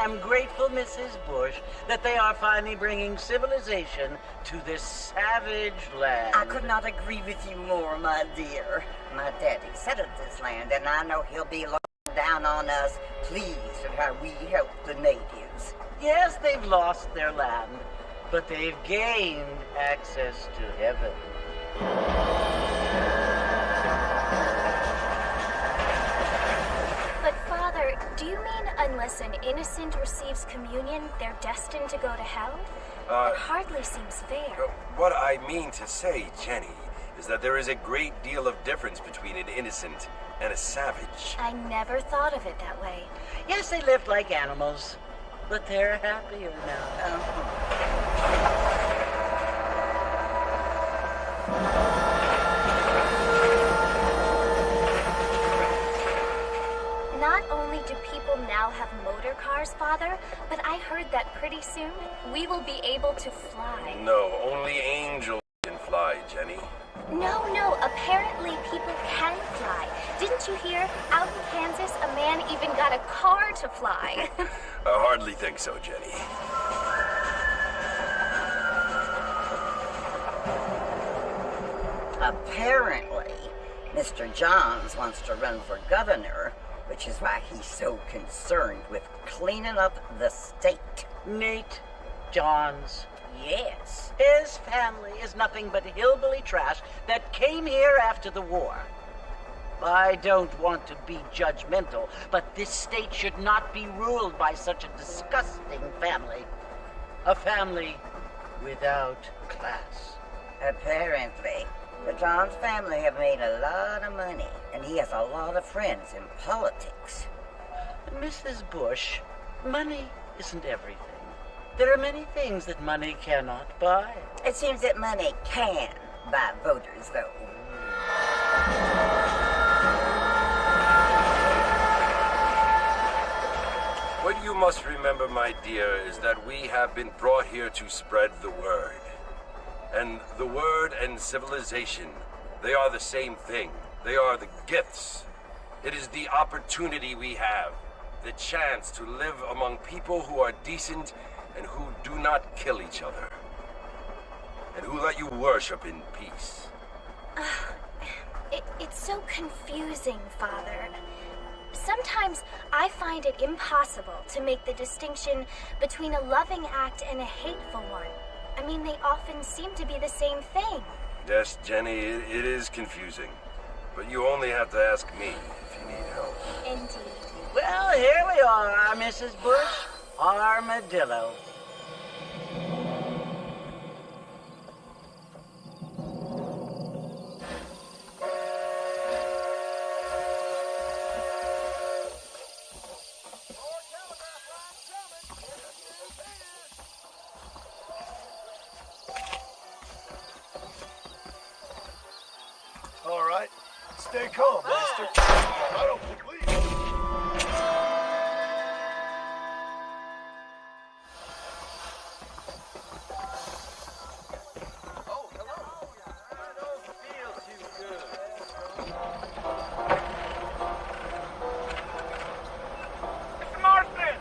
am grateful, Mrs. Bush, that they are finally bringing civilization to this savage land. I could not agree with you more, my dear. My daddy settled this land, and I know he'll be looking down on us, pleased at how we help the natives. Yes, they've lost their land, but they've gained access to heaven. But Father, do you mean unless an innocent receives communion, they're destined to go to hell? It hardly seems fair. What I mean to say, Jenny, is that there is a great deal of difference between an innocent and a savage. I never thought of it that way. Yes, they lived like animals, but they're happier now. Not only do people now have motor cars, Father, but I heard that pretty soon we will be able to fly. No, only angels can fly, Jenny. No, apparently people can fly. Didn't you hear? Out in Kansas, a man even got a car to fly. I hardly think so, Jenny. Apparently, Mr. Johns wants to run for governor, which is why he's so concerned with cleaning up the state. Nate Johns. Yes. His family is nothing but hillbilly trash that came here after the war. I don't want to be judgmental, but this state should not be ruled by such a disgusting family. A family without class. Apparently, the Johns family have made a lot of money, and he has a lot of friends in politics. Mrs. Bush, money isn't everything. There are many things that money cannot buy. It seems that money can buy voters, though. What you must remember, my dear, is that we have been brought here to spread the word. And the word and civilization, they are the same thing. They are the gifts. It is the opportunity we have, the chance to live among people who are decent and who do not kill each other, and who let you worship in peace. It's so confusing, Father. Sometimes I find it impossible to make the distinction between a loving act and a hateful one. I mean, they often seem to be the same thing. Yes, Jenny, it is confusing. But you only have to ask me if you need help. Indeed. Well, here we are, Mrs. Bush. Armadillo. All right. Stay calm, mister. I don't believe. Oh, hello. I don't feel too good. Mr. Marston!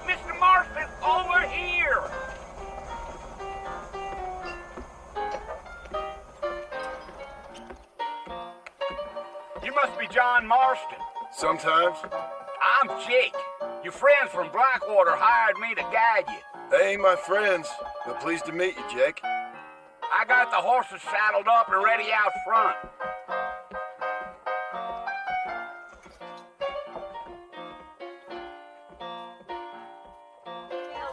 Mr. Marston, over here! You must be John Marston. Sometimes. I'm Jake. Your friends from Blackwater hired me to guide you. They ain't my friends, but pleased to meet you, Jake. I got the horses saddled up and ready out front.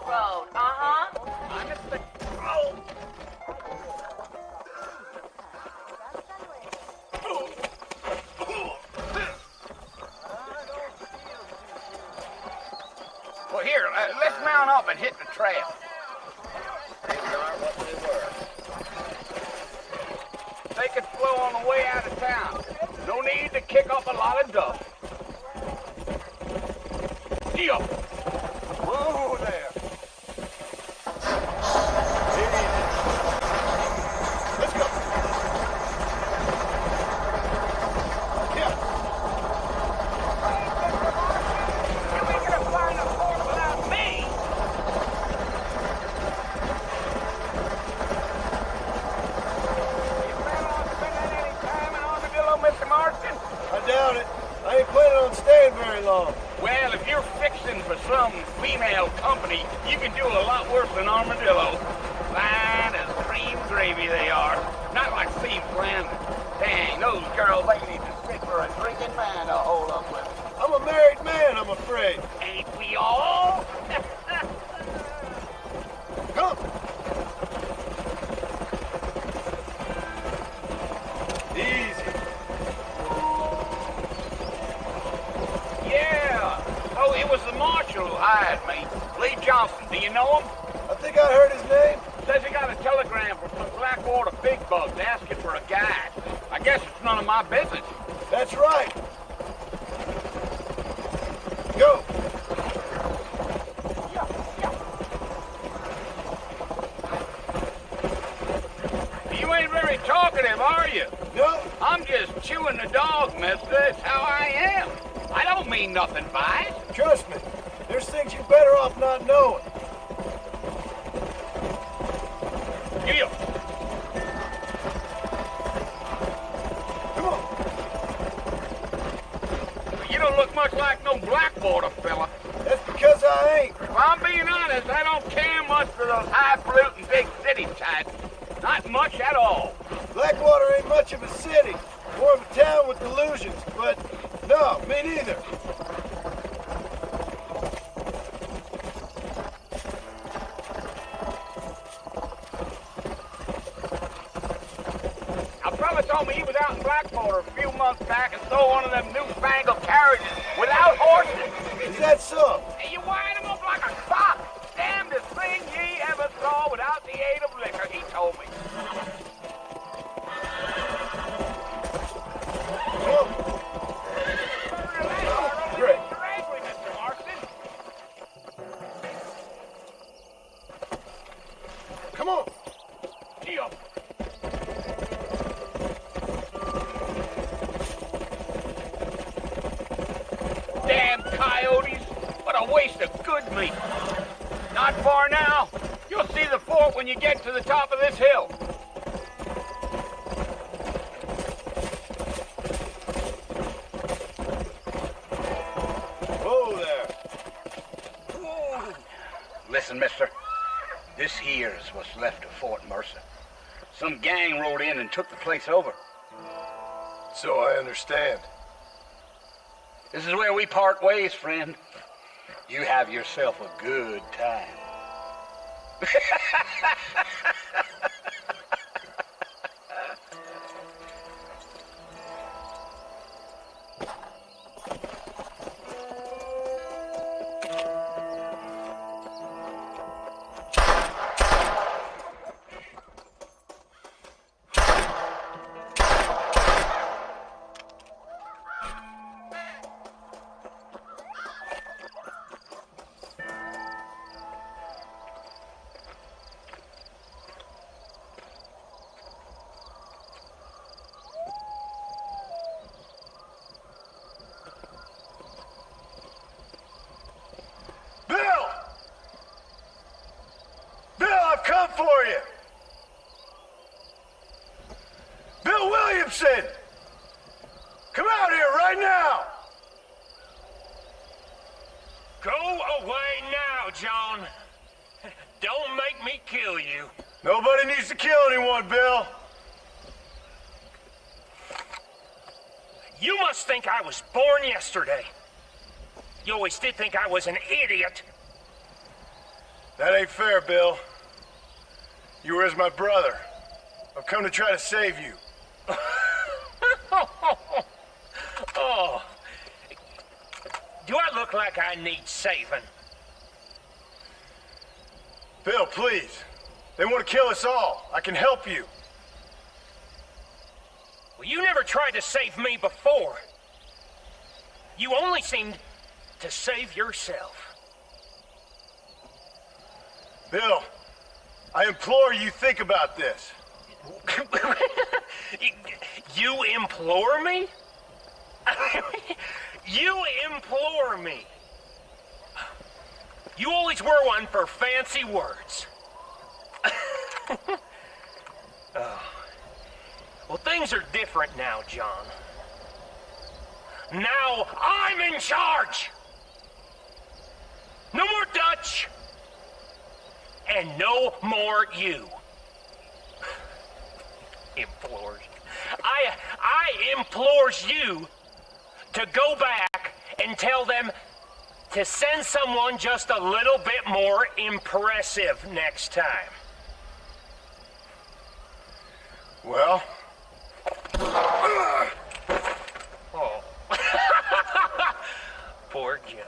Road, uh-huh. I'm a oh. Well, here, let's mount up and hit the trail. They are what they were. Take it slow on the way out of town. No need to kick up a lot of dust. Deal. Whoa there. Let's go. Yeah. You ain't gonna find a horse without me. You plan on spending any time in Armadillo, Mr. Marston? I doubt it. I ain't planning on staying very long. Well, if you're fixing for some female company, you can do a lot worse than Armadillo. Fine as cream gravy they are. Not like Steve Flanders. Dang, those girls ain't even fit for a drinking man to hold up with. I'm a married man, I'm afraid. Ain't we all? Come. Easy. Yeah. Oh, it was the marshal who hired me. Lee Johnson, do you know him? I think I heard his name. Says he got a telegram from some Blackwater big bugs asking for a guide. I guess it's none of my business. That's right. Go. You ain't very talkative, are you? No. I'm just chewing the dog, mister. It's how I am. I don't mean nothing by it. Trust me. There's things you're better off not knowing. Deal. Come on. You don't look much like no Blackwater fella. That's because I ain't. If I'm being honest, I don't care much for those highfalutin big city types. Not much at all. Blackwater ain't much of a city. More of a town with delusions, but no, me neither. A fella told me he was out in Blackwater a few months back and stole one of them newfangled carriages without horses. Is that so? And you wind him up like a sock. Damnedest thing ye ever saw without the aid of liquor, he told me. Come. Great. You're angry, Mr. Marston. Come on. Deal. Damn coyotes. What a waste of good meat. Not far now. You'll see the fort when you get to the top of this hill. Whoa there. Listen, mister. This here's what's left of Fort Mercer. Some gang rode in and took the place over. So I understand. This is where we part ways, friend. You have yourself a good time. Bill! Bill, I've come for you! Bill Williamson! Come out here right now! Go away now, John. Don't make me kill you. Nobody needs to kill anyone, Bill. You must think I was born yesterday. You always did think I was an idiot. That ain't fair, Bill. You were as my brother. I've come to try to save you. Oh. Do I look like I need saving? Bill, please. They want to kill us all. I can help you. Well, you never tried to save me before. You only seemed to save yourself. Bill, I implore you think about this. You implore me? You implore me. You always were one for fancy words. Oh. Well, things are different now, John. Now I'm in charge. No more Dutch. And no more you. Implores. I implores you to go back and tell them to send someone just a little bit more impressive next time. Well? Oh. Poor John.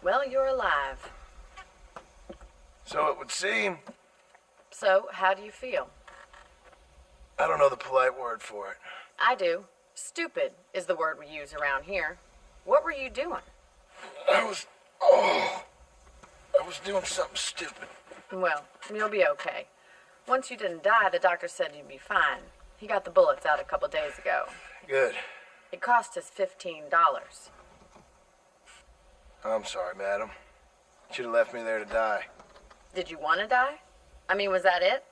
Well, you're alive. So it would seem. So, how do you feel? I don't know the polite word for it. I do. Stupid is the word we use around here. What were you doing? I was doing something stupid. Well, you'll be okay. Once you didn't die, the doctor said you'd be fine. He got the bullets out a couple days ago. Good. It cost us $15. I'm sorry, madam. Should have left me there to die. Did you want to die? I mean, was that it?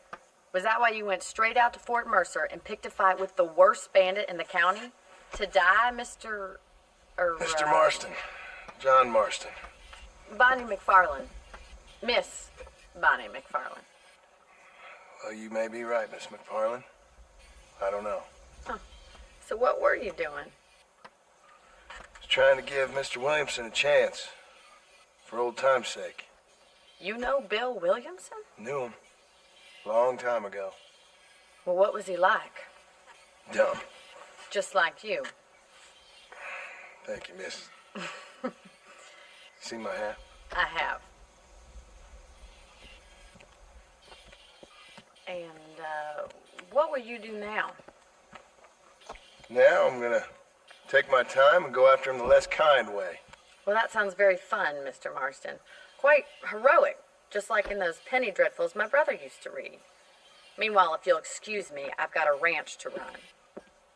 Was that why you went straight out to Fort Mercer and picked a fight with the worst bandit in the county? To die, Mr. Mr. Marston. John Marston. Bonnie McFarland. Miss Bonnie McFarland. Well, you may be right, Miss McFarland. I don't know. Huh. So what were you doing? I was trying to give Mr. Williamson a chance. For old time's sake. You know Bill Williamson? Knew him. Long time ago. Well, what was he like? Dumb. Just like you. Thank you, miss. See my hat? I have. And, what will you do now? Now I'm gonna take my time and go after him the less kind way. Well, that sounds very fun, Mr. Marston. Quite heroic, just like in those penny dreadfuls my brother used to read. Meanwhile, if you'll excuse me, I've got a ranch to run.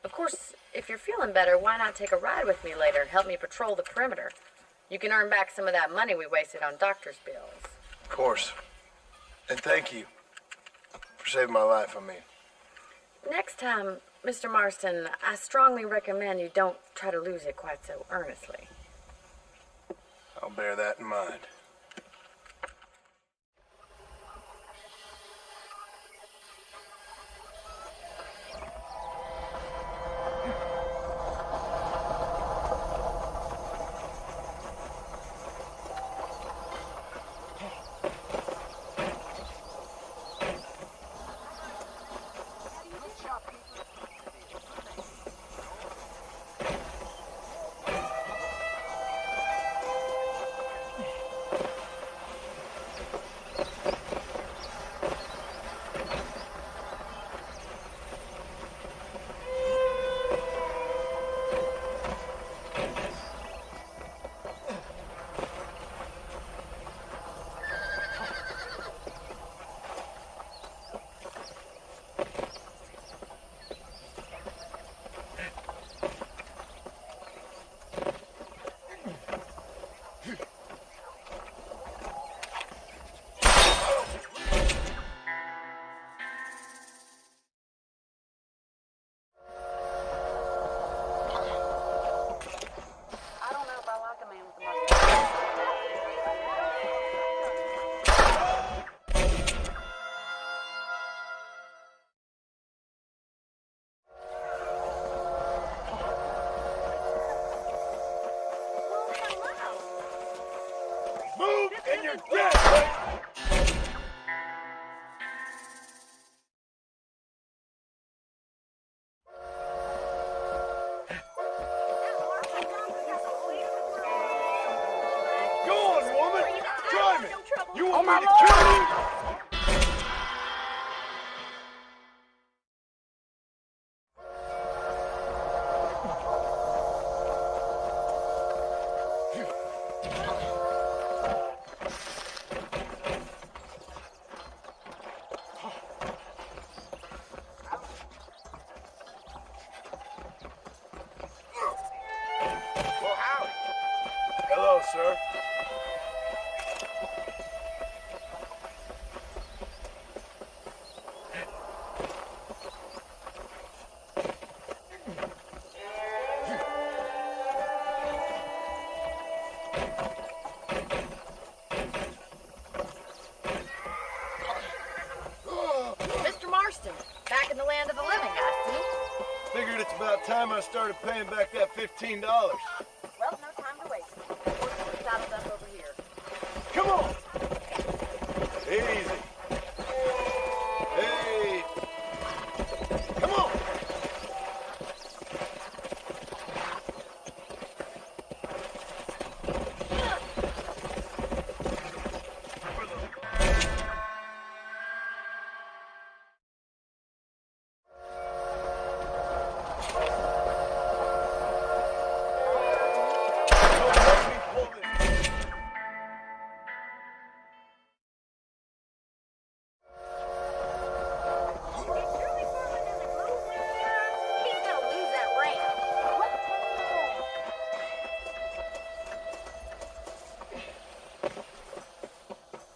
Of course, if you're feeling better, why not take a ride with me later and help me patrol the perimeter? You can earn back some of that money we wasted on doctor's bills. Of course. And thank you for saving my life, I mean. Next time, Mr. Marston, I strongly recommend you don't try to lose it quite so earnestly. I'll bear that in mind. Move and you're dead! Go on, woman! Try me! You want me to kill you? Hello, sir. Mr. Marston, back in the land of the living, I see. Figured it's about time I started paying back that $15. Well, no time to waste. We're saddled up over here. Come on! Easy. Hey! Come on! He's gonna lose that ranch.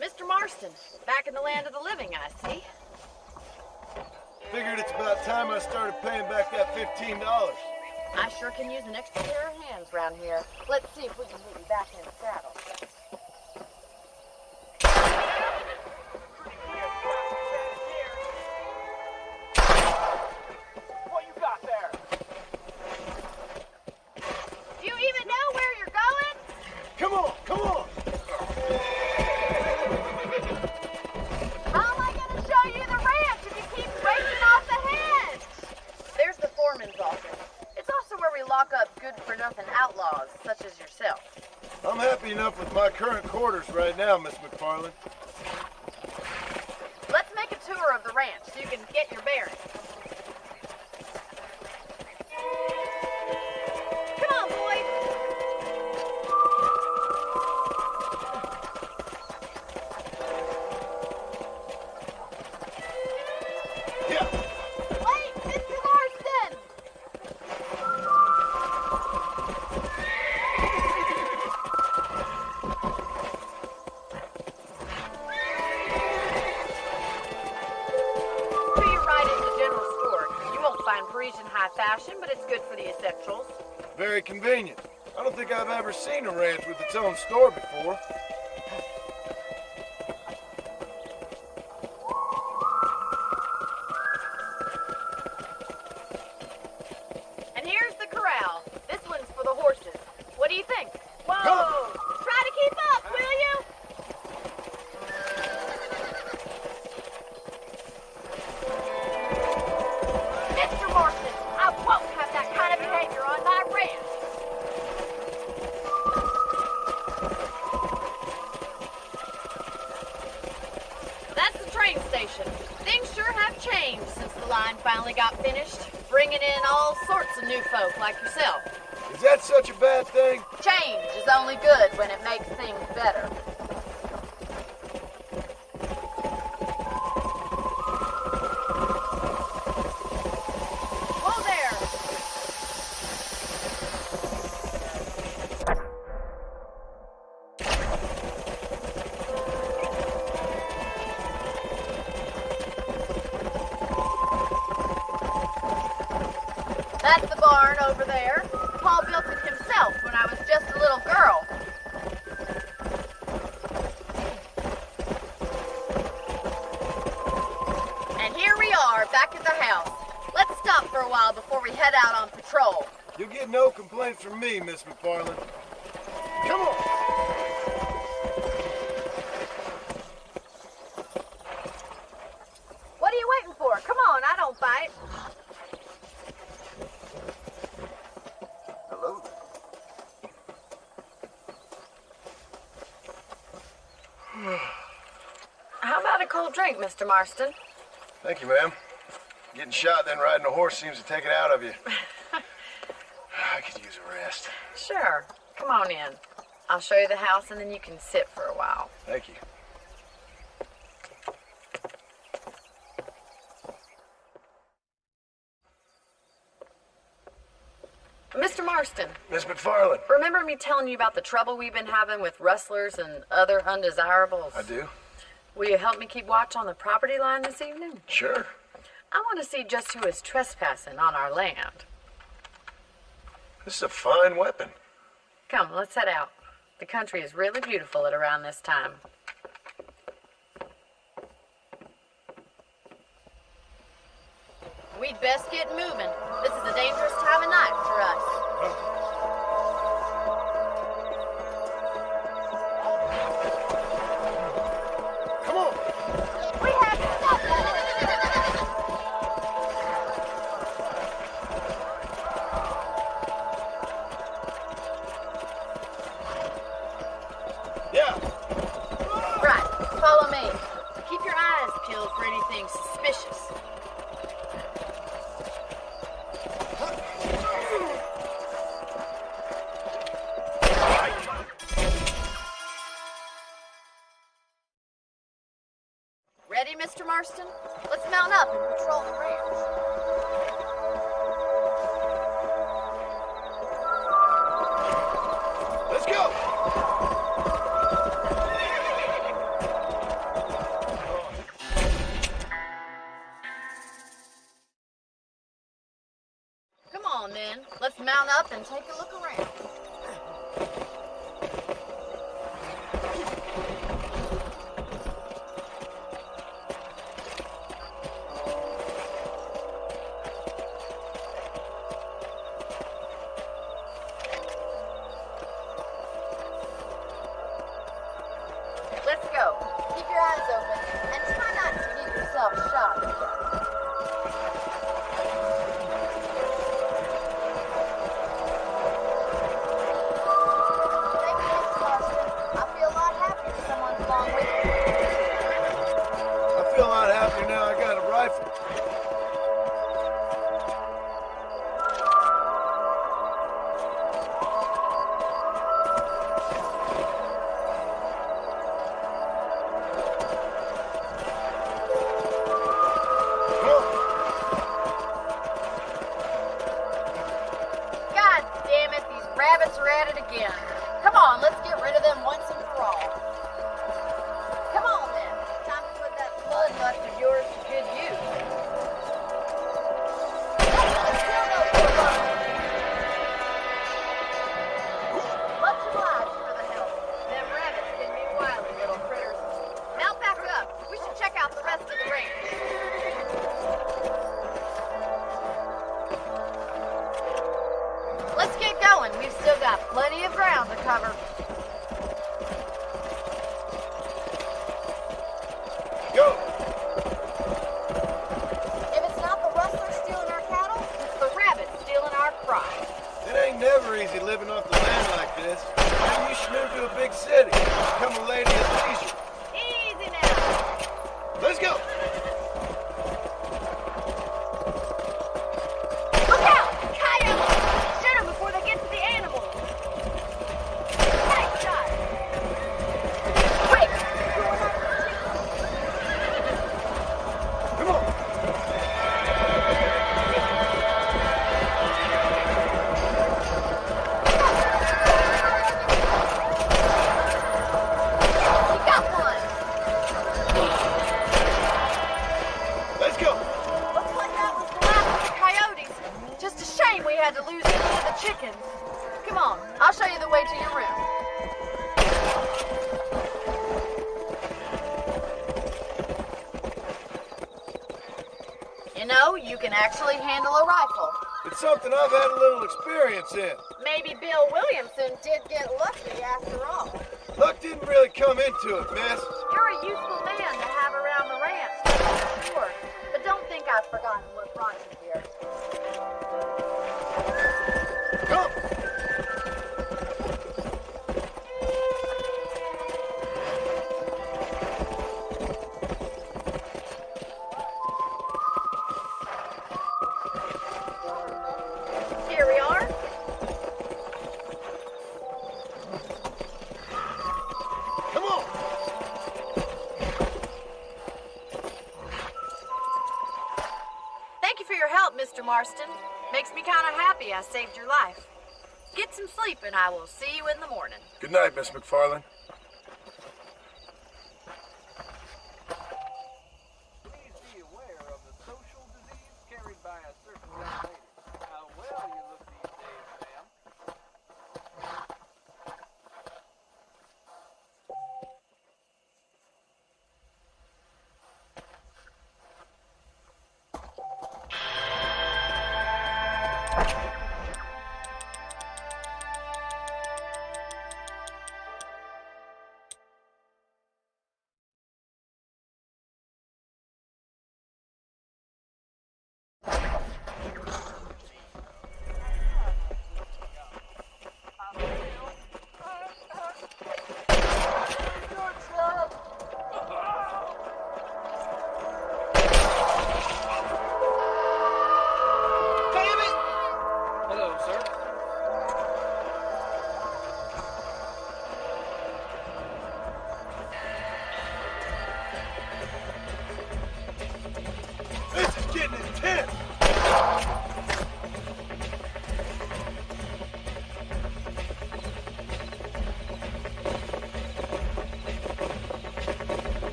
Mr. Marston, back in the land of the living, I see. Figured it's about time I started paying back that $15. I sure can use an extra pair of hands around here. Let's see if we can get you back in the saddle. What you got there? Do you even know where you're going? Come on, come on! happy enough with my current quarters right now, Miss McFarland. Let's make a tour of the ranch so you can get your bearings. Come on, boys. Yeah. Wait, Mr. Marston! To your right is the general store. You won't find Parisian high fashion, but it's good for the essentials. Very convenient. I don't think I've ever seen a ranch with its own store before. And here's the corral. This one's for the horses. What do you think? Whoa! Go! Try to keep up, will you? Mr. Marston, I won't have that kind of behavior on my ranch. That's the train station. Things sure have changed since the line finally got finished, bringing in all sorts of new folk like yourself. Is that such a bad thing? Change is only good when it makes things better. Whoa there! That's the barn over there. Paul built it himself when I was just a little girl. And here we are, back at the house. Let's stop for a while before we head out on patrol. You'll get no complaints from me, Miss McFarland. Come on! What are you waiting for? Come on, I don't bite. Hello there. How about a cold drink, Mr. Marston? Thank you, ma'am. Getting shot then riding a horse seems to take it out of you. I could use a rest. Sure. Come on in. I'll show you the house and then you can sit for a while. Thank you. Mr. Marston, Miss McFarland. remember me telling you about the trouble we've been having with rustlers and other undesirables? I do? Will you help me keep watch on the property line this evening? Sure. I want to see just who is trespassing on our land. This is a fine weapon. Come, let's head out. The country is really beautiful at around this time. We'd best get moving. This is a dangerous time of night for us. Come on! We have to stop that. Yeah! Right, follow me. Keep your eyes peeled for anything suspicious. Ready, Mr. Marston? Let's mount up and patrol the ranch. Let's go! Come on, then. Let's mount up and take a look around. Let's go. Keep your eyes open and try not to get yourself shot. ground to cover. Go! If it's not the rustler stealing our cattle, it's the rabbit stealing our crops. It ain't never easy living off the land like this. Maybe you should move to a big city. Become a lady of leisure. Easy now. Let's go! Look out! Coyotes! Shoot them before they get to the animals. Nice shot. Quick! Come on! You got one. Let's go! Looks like that was the last of the coyotes. Just a shame we had to lose any of the chickens. Come on, I'll show you the way to your room. You know, you can actually handle a rifle. It's something I've had a little experience in. Maybe Bill Williamson did get lucky after all. Luck didn't really come into it, miss. You're a useful man to have around the ranch, that's for sure. But don't think I've forgotten what brought you here. Come! Here we are. Come on! Thank you for your help, Mr. Marston. Makes me kind of happy I saved your life. Get some sleep and I will see you in the morning. Good night, Miss McFarlane. Please be aware of the social disease carried by a certain young lady. How well you look these days, ma'am.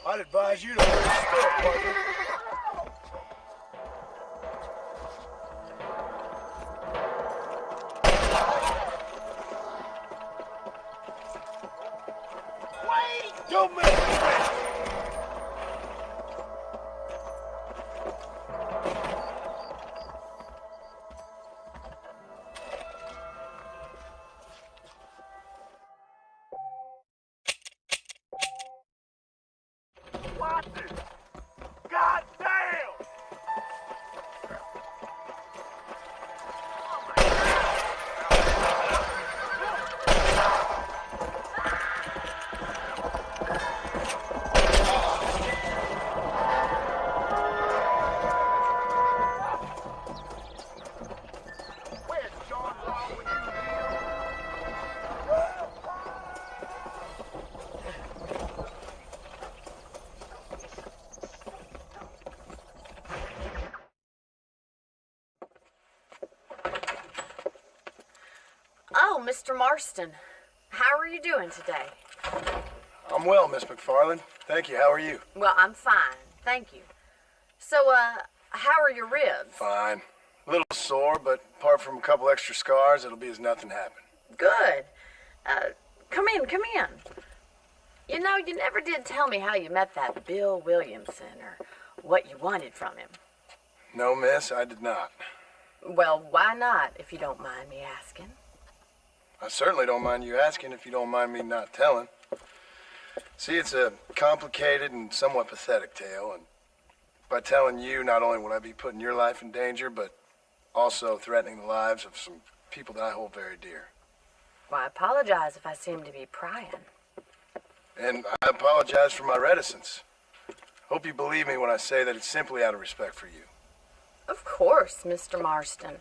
I'd advise you to hold still, partner. Wait! Don't make me! God damn! Where's Sean Law when you Oh, Mr. Marston. How are you doing today? I'm well, Miss McFarland. Thank you. How are you? Well, I'm fine. Thank you. So, how are your ribs? Fine. A little sore, but apart from a couple extra scars, it'll be as nothing happened. Good. Come in, come in. You know, you never did tell me how you met that Bill Williamson or what you wanted from him. No, miss, I did not. Well, why not, if you don't mind me asking? I certainly don't mind you asking if you don't mind me not telling. See, it's a complicated and somewhat pathetic tale, and by telling you, not only would I be putting your life in danger, but also threatening the lives of some people that I hold very dear. Well, I apologize if I seem to be prying. And I apologize for my reticence. Hope you believe me when I say that it's simply out of respect for you. Of course, Mr. Marston.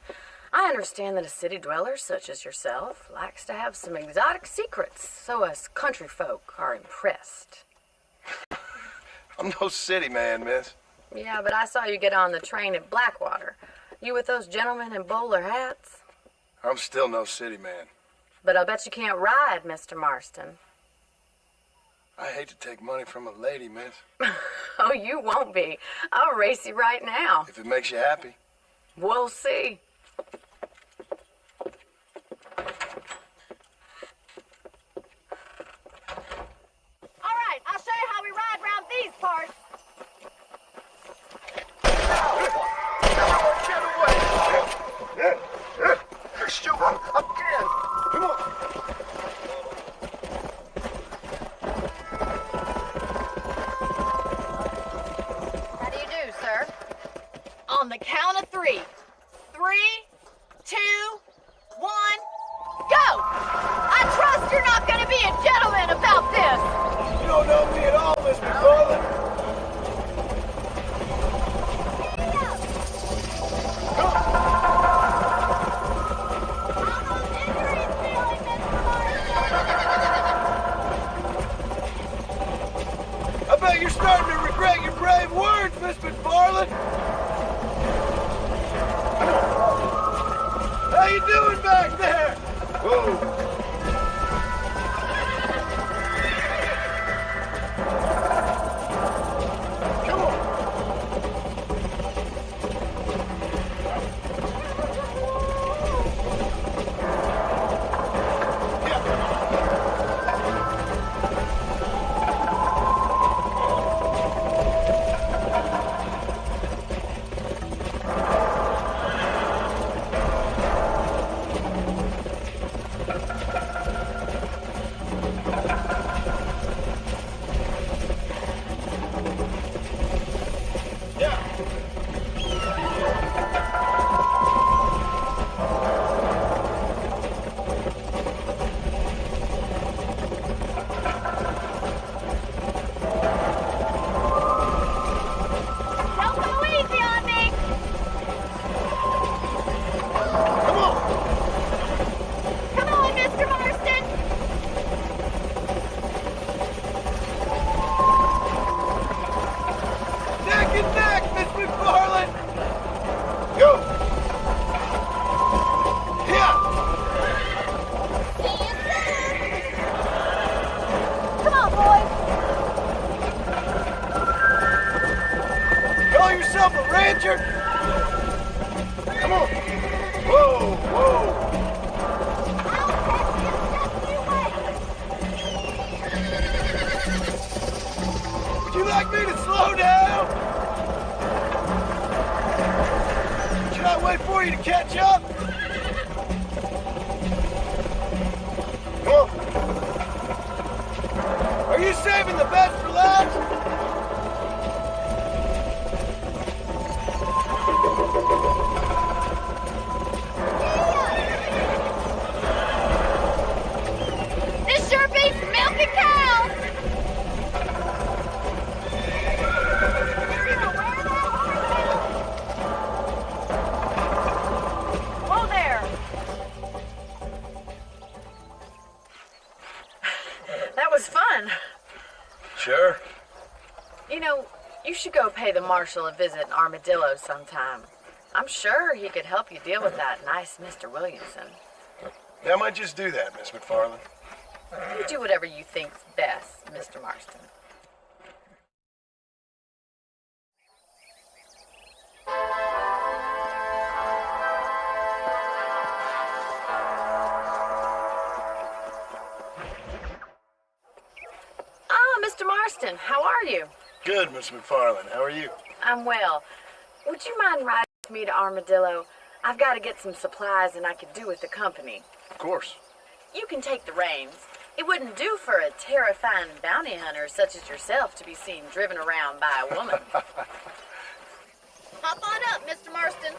I understand that a city dweller such as yourself likes to have some exotic secrets, so us country folk are impressed. I'm no city man, miss. Yeah, but I saw you get on the train at Blackwater. You with those gentlemen in bowler hats? I'm still no city man. But I'll bet you can't ride, Mr. Marston. I hate to take money from a lady, miss. Oh, you won't be. I'll race you right now. If it makes you happy. We'll see. All right, I'll show you how we ride around these parts. Get away! Shoot him again! Come on! How do you do, sir? On the count of 3. 3, 2, 1, go! I trust you're not going to be a gentleman about this. You don't know me at all, Miss McFarland. I bet you're starting to regret your brave words, Miss McFarland. How you doing back there? Whoa. yourself a rancher? Come on. Whoa, whoa. Would you like me to slow down? Should I wait for you to catch up? Come on. Are you saving the best for last? This sure beats milking cows! Whoa there! That was fun. Sure. You know, you should go pay the marshal a visit in Armadillo sometime. I'm sure he could help you deal with that nice Mr. Williamson. Yeah, I might just do that, Miss McFarland. You do whatever you think's best, Mr. Marston. Ah, Mr. Marston, how are you? Good, Miss McFarland. How are you? I'm well. Would you mind riding with me to Armadillo? I've got to get some supplies and I could do with the company. Of course. You can take the reins. It wouldn't do for a terrifying bounty hunter such as yourself to be seen driven around by a woman. Hop on up, Mr. Marston.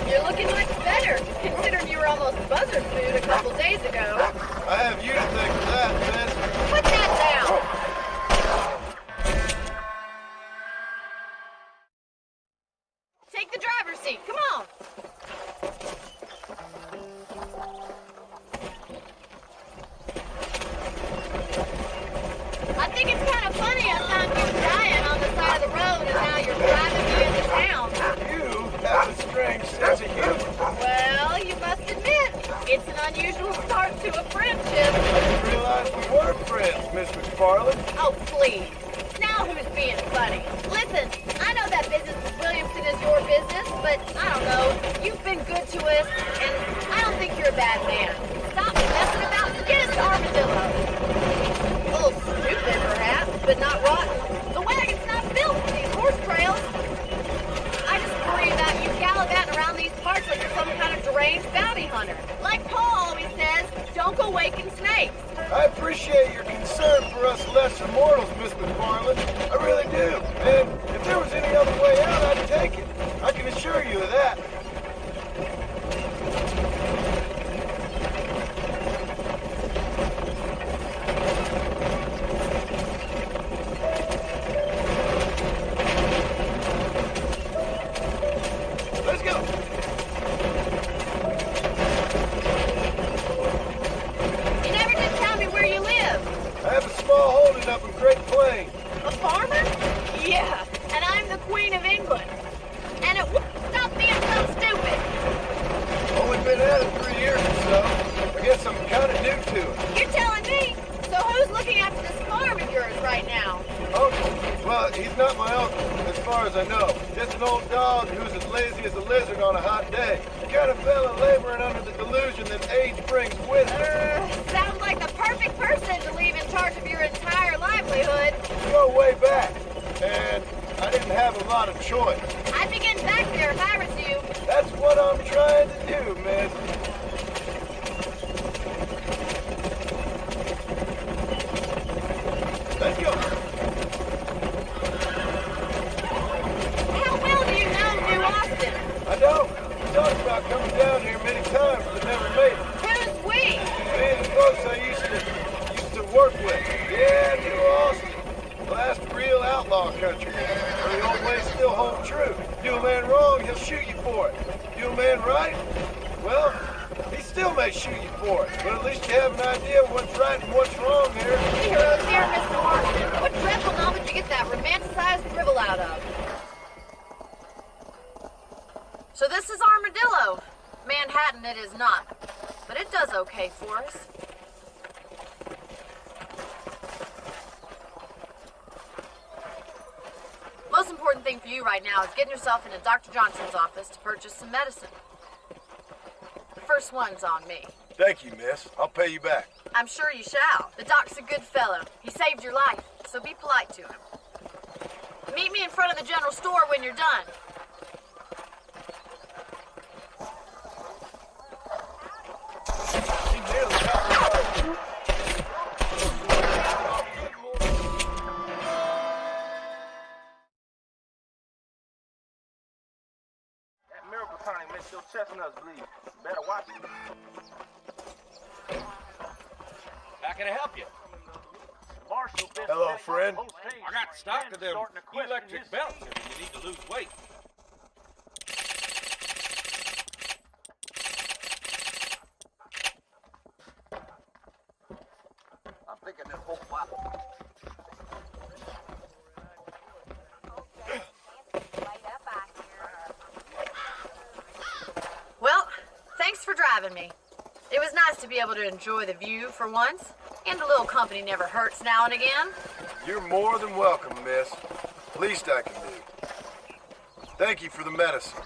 You're looking much better, considering you were almost buzzard food a couple days ago. I have you to thank for that, Miss. Put that down! Take the driver's seat, come on! I think it's kind of funny I found you dying on the side of the road and now you're driving me into town. You have a strange sense of humor. Well, you must admit, it's an unusual start to a friendship. I didn't realize we were friends, Miss McFarland. Oh, please. Now who's being funny? Listen, I know that business with Williamson is your business, but I don't know. You've been good to us, and I don't think you're a bad man. Stop messing about and get us to Armadillo. A little stupid, perhaps, but not rotten. The wagon's not built for these horse trails. I just worry about you gallivanting around these parts like you're some kind of deranged bounty hunter. Like Paul always says, don't go waking snakes. I appreciate your concern for us lesser mortals, Miss McFarland. I really do. And if there was any other way out, I'd take it. I can assure you of that. Let's go. You never did tell me where you live. I have a small holding up in Great Plains. A farmer? Yeah, and I'm the Queen of England. And it wouldn't stop being so stupid. Only been at it 3 years or so. I guess I'm kind of new to it. You're telling me? So who's looking after this farm of yours right now? Uncle? Well, he's not my uncle, as far as I know. Just an old dog who's as lazy as a lizard on a hot day. The kind of fella laboring under the delusion that age brings with it. Sounds like the perfect person to leave in charge of your entire livelihood. We go way back, and I didn't have a lot of choice. I'd be getting back there if I was you. That's what I'm trying to do, miss. Let's go. How well do you know New Austin? I don't. We talked about coming down here many times, but never made it. Who's we? Me and the folks I used to work with. Yeah, New Austin. Last real outlaw country. Where the old ways still hold true. Do a man wrong, he'll shoot you for it. Do a man right, well, he still may shoot you for it. But at least you have an idea of what's right and what's wrong here. Heroes here, Mr. Marston. What dreadful novel did you get that romanticized drivel out of? this is Armadillo. Manhattan it is not, but it does okay for us. Most important thing for you right now is getting yourself into Dr. Johnson's office to purchase some medicine. The first one's on me. Thank you, miss. I'll pay you back. I'm sure you shall. The doc's a good fellow. He saved your life, so be polite to him. Meet me in front of the general store when you're done. That miracle tonic makes your chestnuts bleed. You better watch it. How can I help you? Marshall been Hello, setting up friend. post-haste I got stock of them starting to question electric his belts speed. if you need to lose weight. I'm thinking this whole bottle. Well, thanks for driving me. It was nice to be able to enjoy the view for once, and a little company never hurts now and again. You're more than welcome, miss. Least I can do. Thank you for the medicine.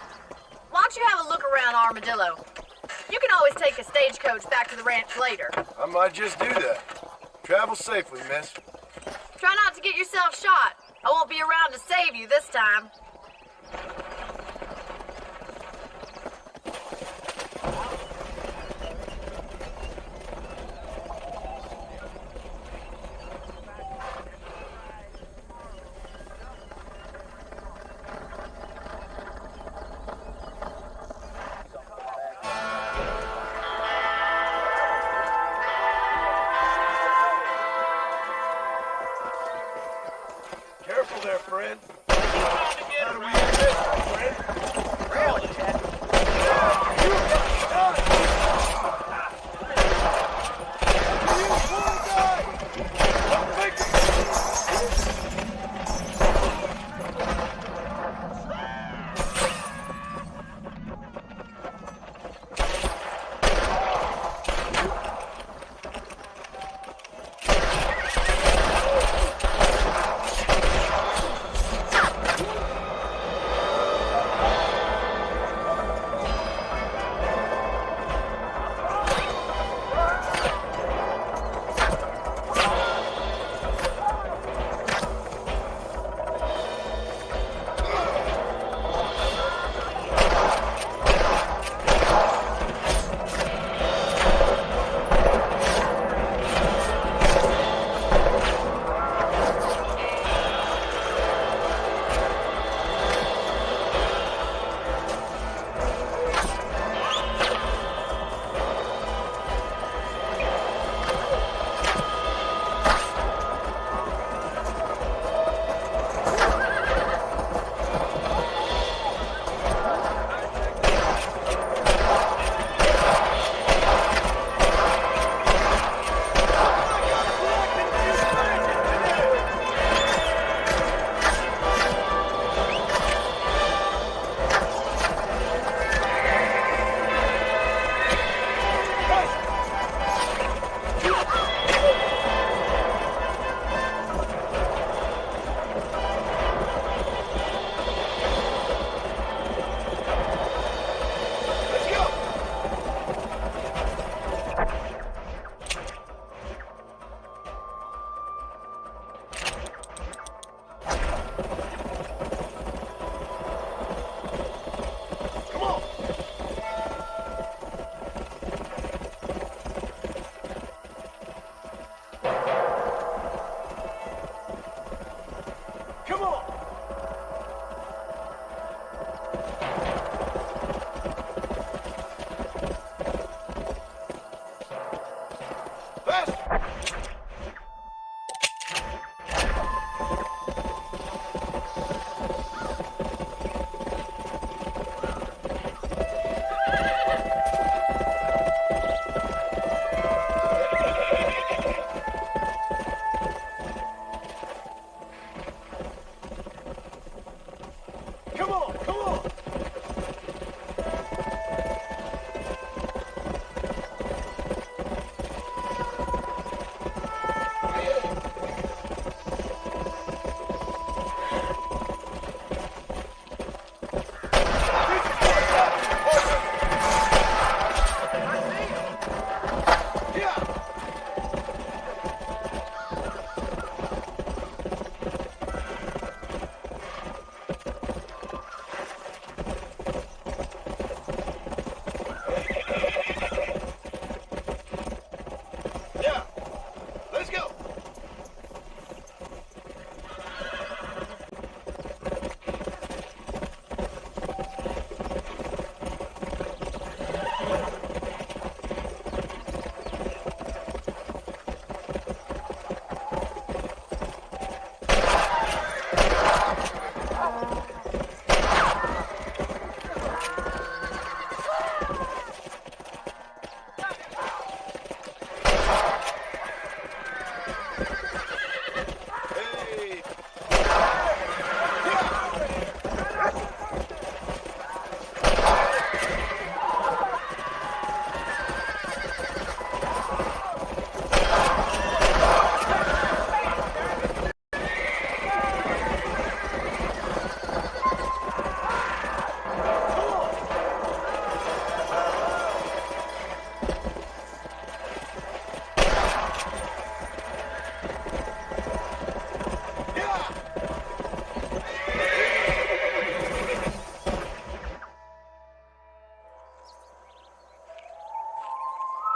Why don't you have a look around Armadillo? You can always take a stagecoach back to the ranch later. I might just do that. Travel safely, miss. Try not to get yourself shot. I won't be around to save you this time. Careful there, friend. Really, Ted?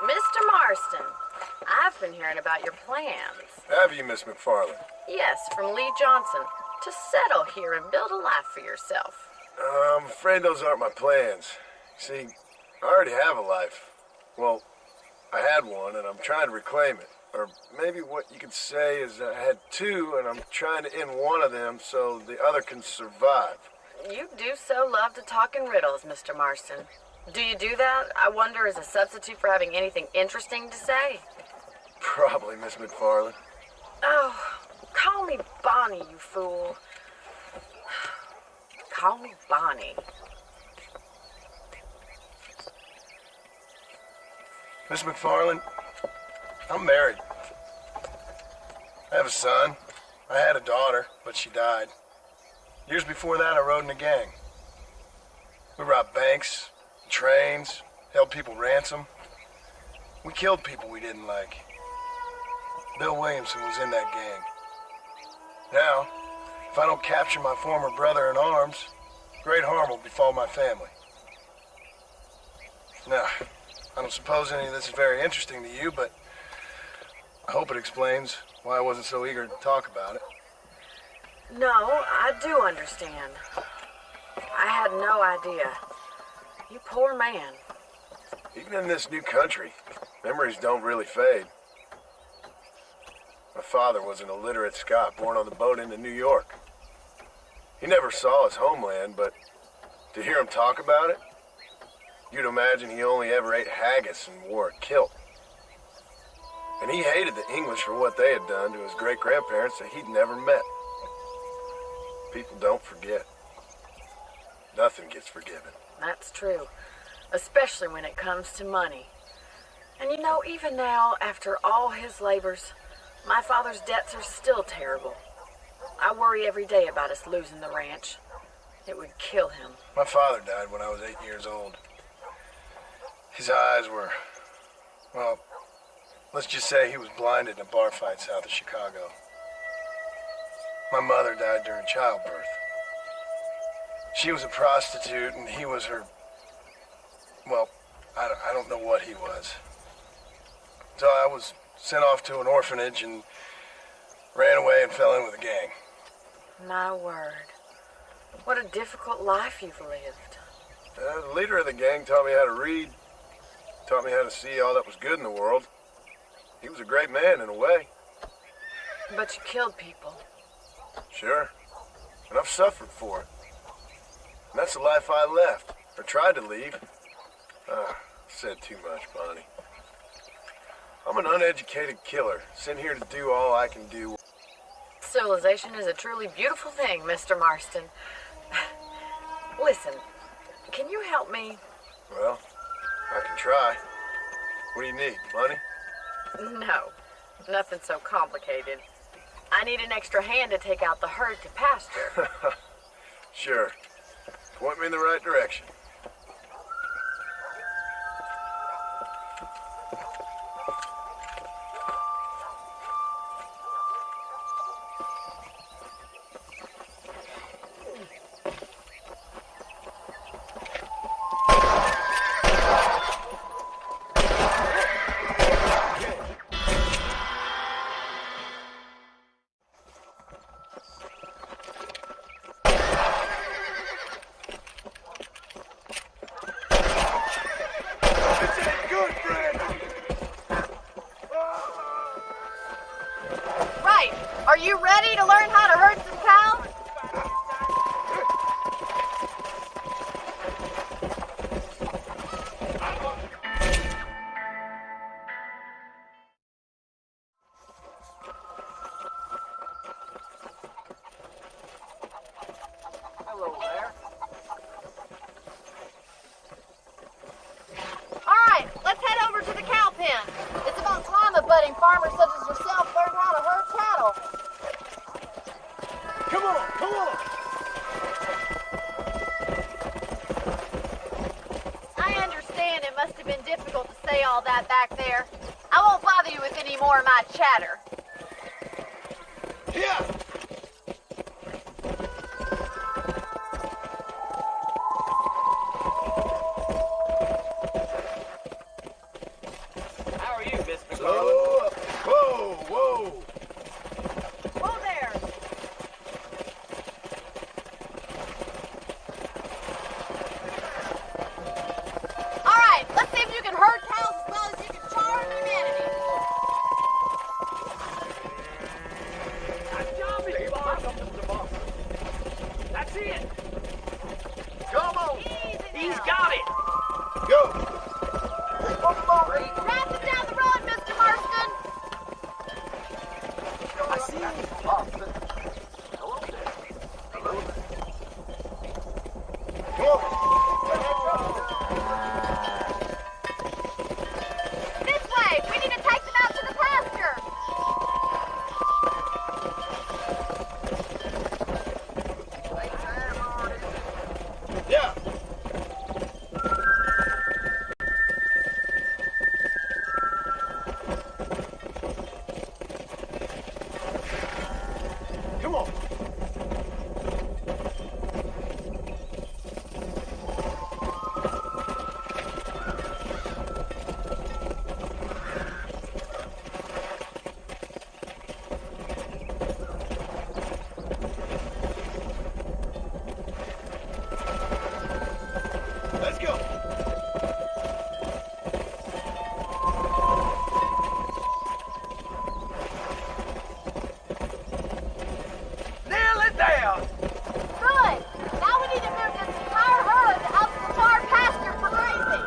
Mr. Marston, I've been hearing about your plans. Have you, Miss McFarland? Yes, from Lee Johnson, to settle here and build a life for yourself. I'm afraid those aren't my plans. See, I already have a life. Well, I had one, and I'm trying to reclaim it. Or maybe what you could say is I had two, and I'm trying to end one of them so the other can survive. You do so love to talk in riddles, Mr. Marston. Do you do that, I wonder, as a substitute for having anything interesting to say? Probably, Miss McFarland. Oh, call me Bonnie, you fool. Call me Bonnie. Miss McFarland, I'm married. I have a son. I had a daughter, but she died. Years before that, I rode in a gang. We robbed banks, trains, held people ransom. We killed people we didn't like. Bill Williamson was in that gang. Now, if I don't capture my former brother in arms, great harm will befall my family. Now, I don't suppose any of this is very interesting to you, but I hope it explains why I wasn't so eager to talk about it. No, I do understand. I had no idea. You poor man. Even in this new country, memories don't really fade. My father was an illiterate Scot born on the boat into New York. He never saw his homeland, but to hear him talk about it, you'd imagine he only ever ate haggis and wore a kilt. And he hated the English for what they had done to his great-grandparents that he'd never met. People don't forget. Nothing gets forgiven. That's true, especially when it comes to money. And you know, even now, after all his labors, my father's debts are still terrible. I worry every day about us losing the ranch. It would kill him. My father died when I was 8 years old. His eyes were, well, let's just say he was blinded in a bar fight south of Chicago. My mother died during childbirth. She was a prostitute and he was her, well, I don't know what he was. So I was sent off to an orphanage and ran away and fell in with a gang. My word. What a difficult life you've lived. The leader of the gang taught me how to read, taught me how to see all that was good in the world. He was a great man in a way. But you killed people. Sure. And I've suffered for it. And that's the life I left, or tried to leave. Said too much, Bonnie. I'm an uneducated killer, sent here to do all I can do. Civilization is a truly beautiful thing, Mr. Marston. Listen, can you help me? Well, I can try. What do you need, money? No, nothing so complicated. I need an extra hand to take out the herd to pasture. Sure. Point me in the right direction. Come on, come on! I understand it must have been difficult to say all that back there. I won't bother you with any more of my chatter. Yeah! How are you, Miss McFarland? Slow up. Whoa, whoa! Whoa there! All right, let's see if you can herd cows as well as you can charm humanity. That's it. Come on! Easy He's now. got it. Go! Wrap it down the road, Mr. Marston. I see you. Hello there. Hello there. Come on! This way. We need to take them out to the pasture. Yeah! Come on! Let's go! Nail it down! Good. Now we need to move this entire herd out to the far pasture for grazing.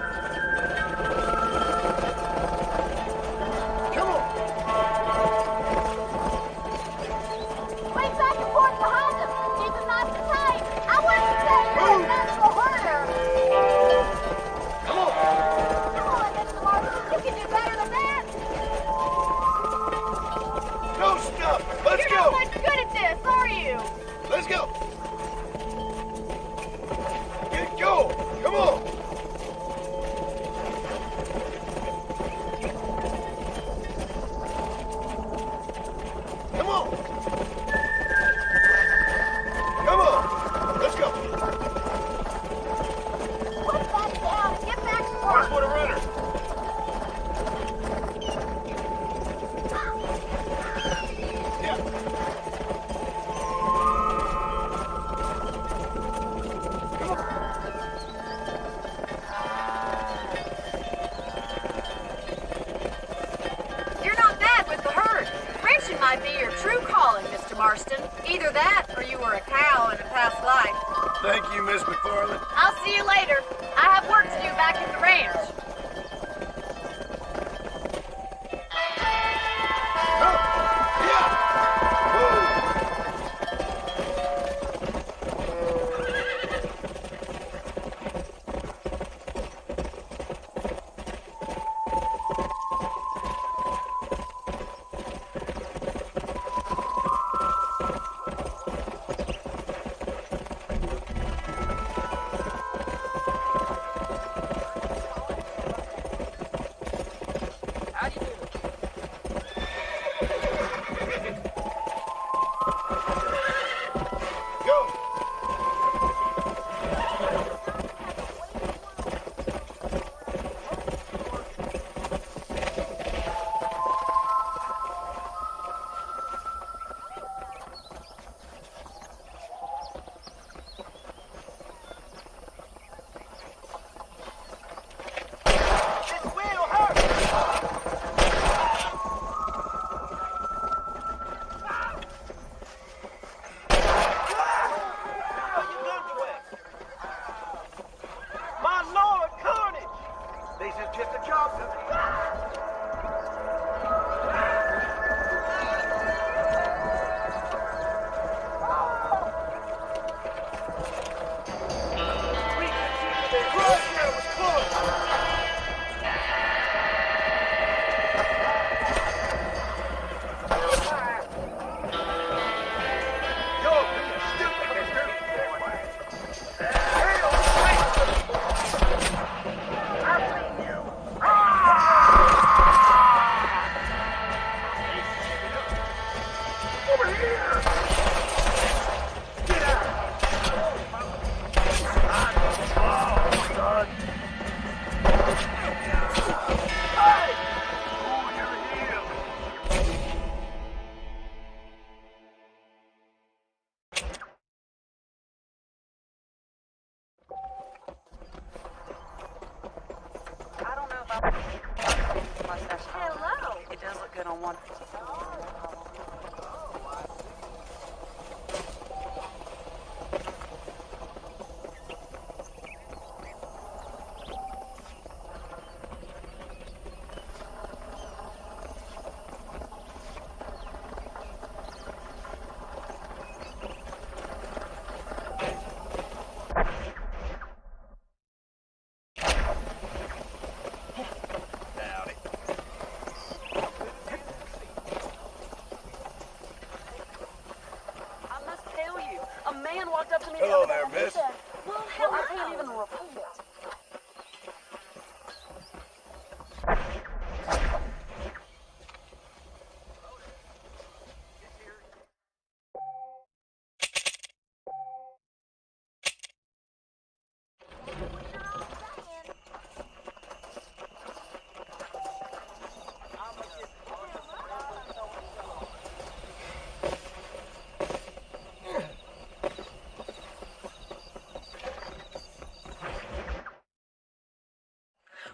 Come on! Swing back and forth behind them. Keep them nice and tight. I wouldn't say you're a natural herder. Come on! Come on, Mr. Marston. You can do better than that. No stuff! Let's You're go! not much good at this, are you? Let's go! Get going! Come on! Come on! Come on! Let's go! Put that down and get back to Watch work. for the runner. Yeah! Come on! You're not bad with the herd. Ranching might be your true calling, Mr. Marston. Either that, or you were a cow in a past life. Thank you, Miss McFarland. I'll see you later. I have work to do back at the ranch. Huh? Yeah! Whoa! working on one. Hello there, miss. Well, hell, I can't even repeat it.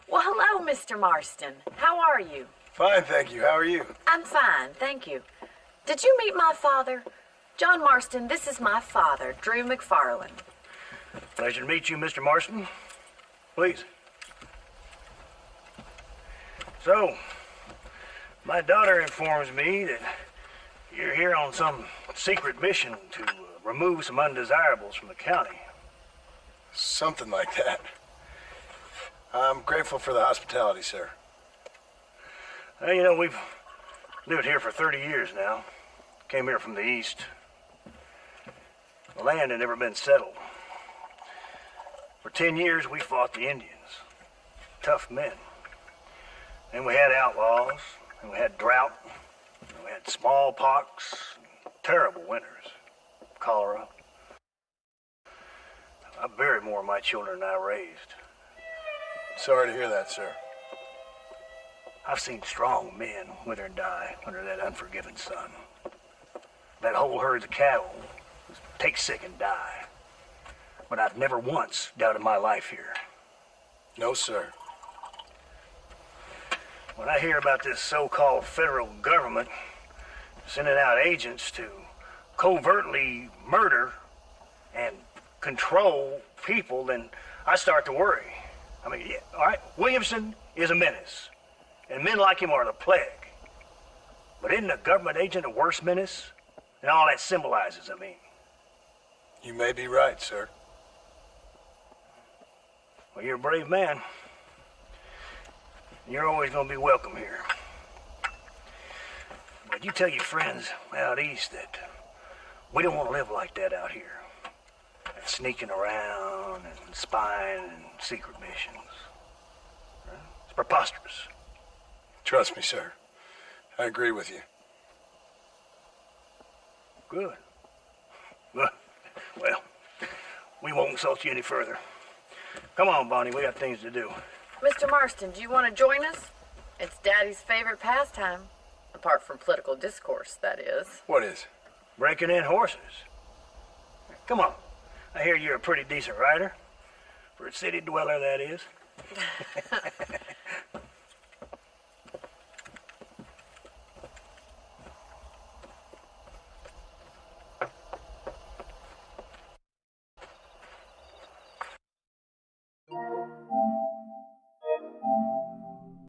Well, hello, Mr. Marston. How are you? Fine, thank you. How are you? I'm fine, thank you. Did you meet my father? John Marston, this is my father, Drew McFarland. Pleasure to meet you, Mr. Marston. Please. So, my daughter informs me that you're here on some secret mission to remove some undesirables from the county. Something like that. I'm grateful for the hospitality, sir. Well, you know, we've lived here for 30 years now. Came here from the east. The land had never been settled. For 10 years, we fought the Indians. Tough men. And we had outlaws, and we had drought, and we had smallpox, and terrible winters, cholera. I buried more of my children than I raised. Sorry to hear that, sir. I've seen strong men wither and die under that unforgiving sun. That whole herds of cattle take sick and die. But I've never once doubted my life here. No, sir. When I hear about this so-called federal government sending out agents to covertly murder and control people, then I start to worry. I mean, yeah, all right, Williamson is a menace, and men like him are the plague. But isn't a government agent a worse menace? And all that symbolizes, I mean. You may be right, sir. Well, you're a brave man. You're always going to be welcome here. But you tell your friends out east that we don't want to live like that out here. That sneaking around and spying and secret missions. It's preposterous. Trust me, sir. I agree with you. Good. Good. Well, we won't insult you any further. Come on, Bonnie, we got things to do. Mr. Marston, do you want to join us? It's Daddy's favorite pastime. Apart from political discourse, that is. What is? Breaking in horses. Come on. I hear you're a pretty decent rider. For a city dweller, that is.